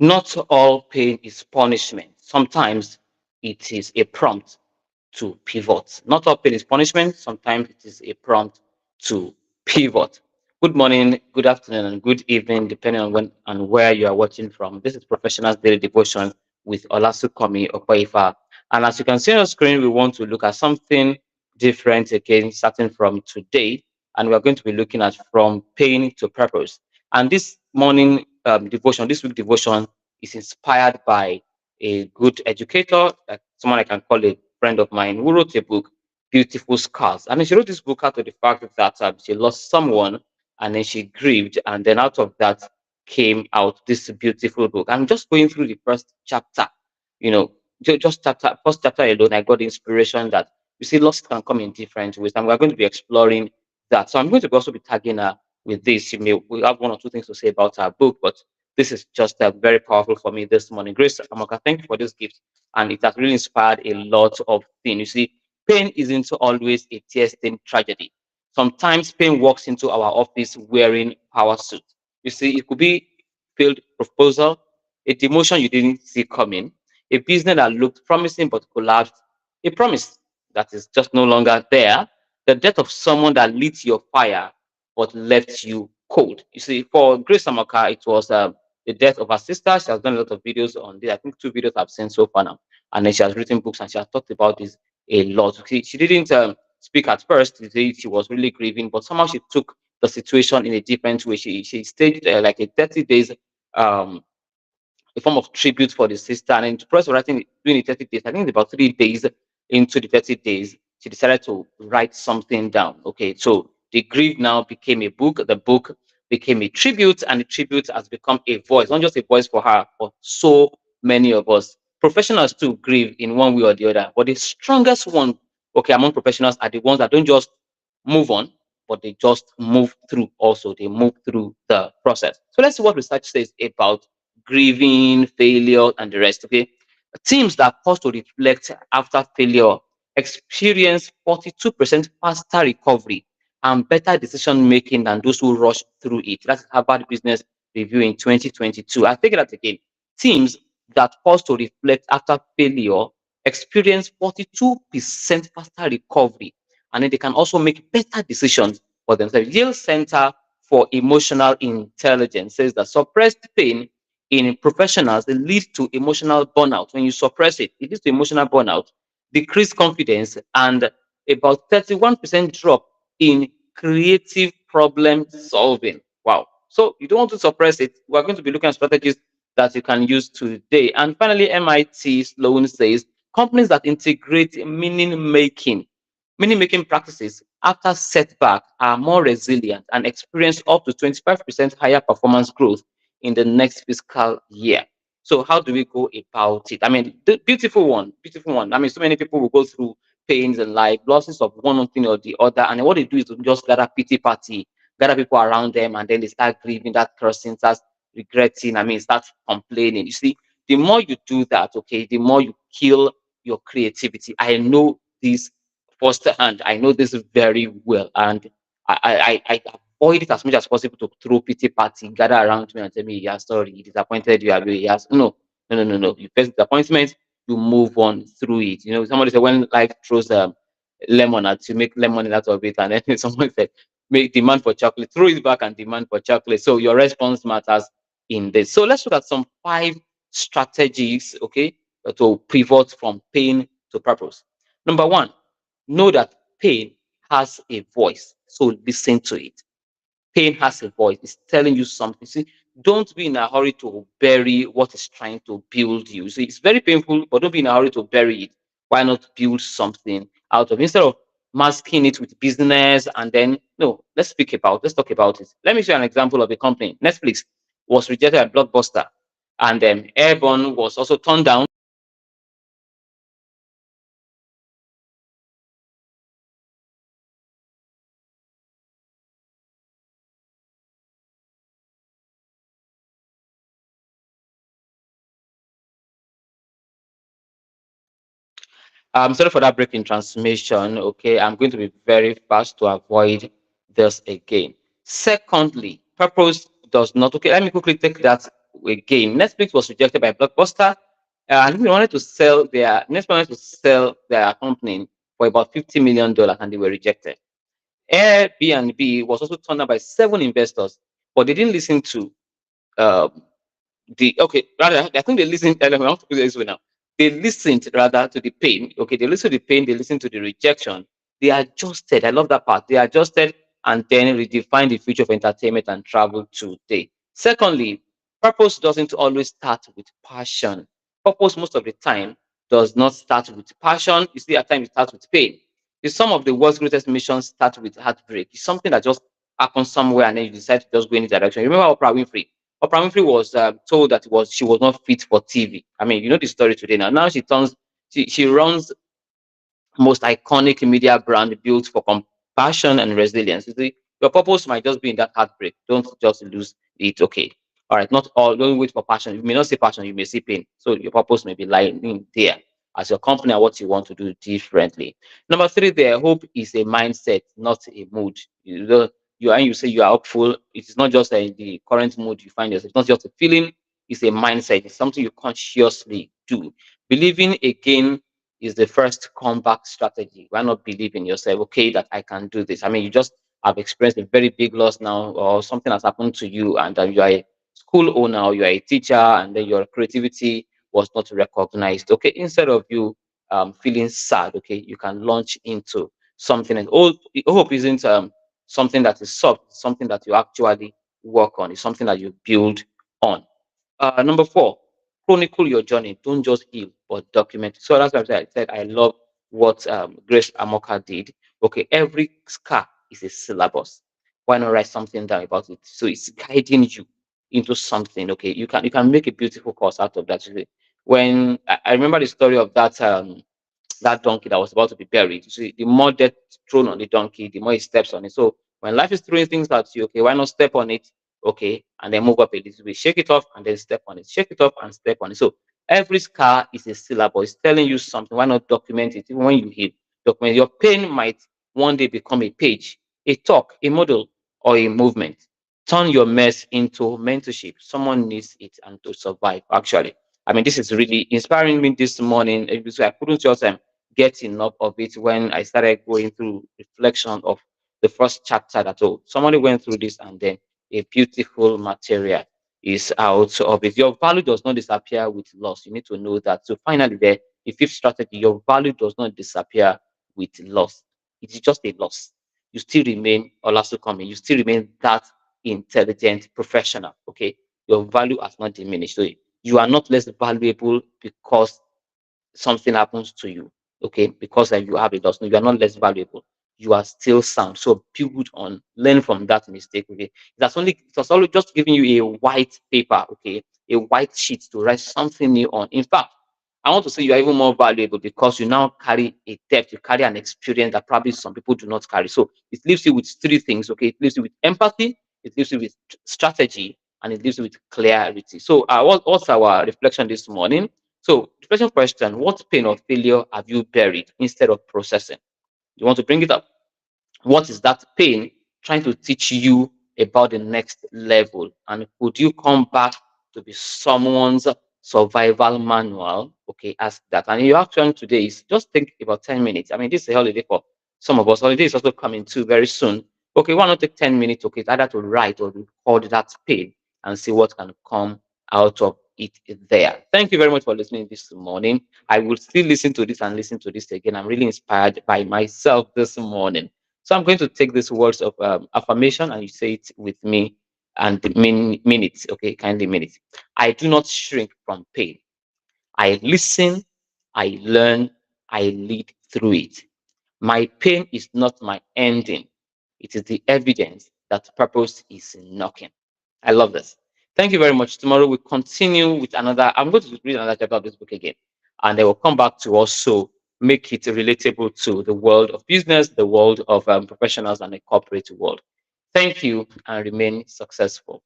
Not all pain is punishment. Sometimes it is a prompt to pivot. Not all pain is punishment. Sometimes it is a prompt to pivot. Good morning, good afternoon, and good evening, depending on when and where you are watching from. This is Professionals Daily Devotion with Olasukomi Okoifa. And as you can see on the screen, we want to look at something different again, starting from today. And we're going to be looking at from pain to purpose. And this morning devotion, this week devotion, is inspired by a good educator, like someone I can call a friend of mine, who wrote a book, Beautiful Scars. And she wrote this book out of the fact that she lost someone and then she grieved. And then out of that came out this beautiful book. I'm just going through the first chapter, you know, just chapter, first chapter alone, I got the inspiration that you see, loss can come in different ways. And we're going to be exploring that. So I'm going to also be tagging her with this. We have one or two things to say about our book, but this is just very powerful for me this morning. Grace Amoka, thank you for this gift. And it has really inspired a lot of things. You see, pain isn't always a tear-stained tragedy. Sometimes pain walks into our office wearing power suit. You see, it could be failed proposal, a demotion you didn't see coming, a business that looked promising but collapsed, a promise that is just no longer there, the death of someone that lit your fire but left you cold. You see, for Grace Amaka, it was the death of her sister. She has done a lot of videos on this. I think 2 videos I've seen so far now. And then she has written books and she has talked about this a lot. She didn't speak at first. She was really grieving, but somehow she took the situation in a different way. She staged like a 30 days um, a form of tribute for the sister. And in the process of writing during the 30 days, I think about 3 days into the 30 days, she decided to write something down. Okay, so the grief now became a book. The book became a tribute, and the tribute has become a voice, not just a voice for her, for so many of us. Professionals too grieve in one way or the other, but the strongest one, okay, among professionals are the ones that don't just move on, but they just move through also. They move through the process. So let's see what research says about grieving, failure, and the rest. Okay. Teams that pause to reflect after failure experience 42% faster recovery and better decision making than those who rush through it. That's Harvard Business Review in 2022. I take that again. Teams that pause to reflect after failure experience 42% faster recovery, and then they can also make better decisions for themselves. Yale Center for Emotional Intelligence says that suppressed pain in professionals, it leads to emotional burnout. When you suppress it, it leads to emotional burnout, decreased confidence, and about 31% drop in creative problem solving. Wow. So you don't want to suppress it. We're going to be looking at strategies that you can use today. And finally, MIT Sloan says companies that integrate meaning making practices after setback are more resilient and experience up to 25% higher performance growth in the next fiscal year. So how do we go about it? I mean, the beautiful one, beautiful one. I mean, so many people will go through pains in life, losses of one thing or the other, and then what they do is to just gather pity party, gather people around them, and then they start grieving, that cursing, start regretting. I mean, start complaining. You see, the more you do that, okay, the more you kill your creativity. I know this firsthand. I know this very well, and I avoid it as much as possible to throw pity party, gather around me and tell me, yeah, sorry, disappointed you are. Yes, no, no, no, no, no. You face disappointment, you move on through it. You know, somebody said when life throws lemon at you, make lemonade out of it, and then someone said, make demand for chocolate, throw it back and demand for chocolate. So your response matters in this. So let's look at some 5 strategies, okay, to pivot from pain to purpose. Number one, know that pain has a voice, so listen to it. Pain has a voice, it's telling you something. See, don't be in a hurry to bury what is trying to build you. See, it's very painful, but don't be in a hurry to bury it. Why not build something out of it? Instead of masking it with business and then no, let's talk about it. Let me show you an example of a company. Netflix was rejected by Blockbuster, and Airborne was also turned down. Sorry for that break in transmission. Okay, I'm going to be very fast to avoid this again. Secondly, purpose does not. Okay, let me quickly take that a game. Netflix was rejected by Blockbuster. I think they wanted to sell their Netflix wanted to sell their company for about $50 million, and they were rejected. Airbnb was also turned down by 7 investors, but they didn't listen to um, the okay rather I think they listened I want to put it this way now. They listened rather to the pain. Okay, they listened to the pain, they listened to the rejection, they adjusted. I love that part. They adjusted and then redefined the future of entertainment and travel today. Secondly, purpose doesn't always start with passion. Purpose most of the time does not start with passion. You see, at times it starts with pain. Some of the world's greatest missions start with heartbreak. It's something that just happens somewhere and then you decide to just go in a direction. You remember Oprah Winfrey? Oprah Winfrey was told that she was not fit for TV. I mean, you know the story today now. Now she runs most iconic media brand built for compassion and resilience. You see, your purpose might just be in that heartbreak. Don't just lose it. Okay. All right. Not all. Don't wait for passion. You may not see passion. You may see pain. So your purpose may be lying in there as your company and what you want to do differently. Number three, there, hope is a mindset, not a mood. You say you are hopeful. It is not just the current mood you find yourself. It's not just a feeling. It's a mindset. It's something you consciously do. Believing again is the first comeback strategy. Why not believe in yourself? Okay, that I can do this. I mean, you just have experienced a very big loss now, or something has happened to you, and you are a school owner, or you are a teacher, and then your creativity was not recognized. Okay, instead of you feeling sad, okay, you can launch into something. And hope isn't something that is soft, something that you actually work on. It's something that you build on. Number four, chronicle your journey. Don't just heal, but document. So that's why I said I love what Grace Amoka did. Okay, every scar is a syllabus. Why not write something down about it? So it's guiding you into something. Okay, you can make a beautiful course out of that. When I remember the story of that donkey that was about to be buried. You see, the more death thrown on the donkey, the more he steps on it. So when life is throwing things at you, okay, why not step on it? Okay, and then move up a little bit, shake it off, and then step on it, shake it off, and step on it. So every scar is a syllable. It's telling you something. Why not document it? Even when you heal, document your pain might one day become a page, a talk, a model, or a movement. Turn your mess into mentorship. Someone needs it and to survive. Actually, I mean, this is really inspiring me this morning. Because I couldn't just get enough of it when I started going through reflection of the first chapter at all. Somebody went through this and then a beautiful material is out of it. Your value does not disappear with loss. You need to know that. So finally, the fifth strategy, your value does not disappear with loss. It is just a loss. You still remain Olasukami. You still remain that intelligent professional. Okay, your value has not diminished. So you are not less valuable because something happens to you, okay, because you have a loss. No, you are not less valuable. You are still sound. So build on, learn from that mistake. Okay, it was only just giving you a white paper, okay, a white sheet to write something new on. In fact, I want to say you are even more valuable because you now carry a depth, you carry an experience that probably some people do not carry. So it leaves you with three things, okay? It leaves you with empathy, it leaves you with strategy, and it leaves you with clarity. So, what's our reflection this morning? So, the question: what pain or failure have you buried instead of processing? You want to bring it up. What is that pain trying to teach you about the next level? And could you come back to be someone's survival manual? Okay, ask that. And your action today is just think about 10 minutes. I mean, this is a holiday for some of us. Holiday is also coming too very soon. Okay, why not take 10 minutes? Okay, it's either to write or record that pain and see what can come out of it there. Thank you very much for listening this morning. I will still listen to this and listen to this again. I'm really inspired by myself this morning. So I'm going to take these words of affirmation and you say it with me and mean it. Okay, kindly mean it. I do not shrink from pain. I listen, I learn, I lead through it. My pain is not my ending. It is the evidence that purpose is knocking. I love this. Thank you very much. Tomorrow we'll continue with another. I'm going to read another chapter of this book again, and then we'll come back to also make it relatable to the world of business, the world of professionals, and the corporate world. Thank you and remain successful.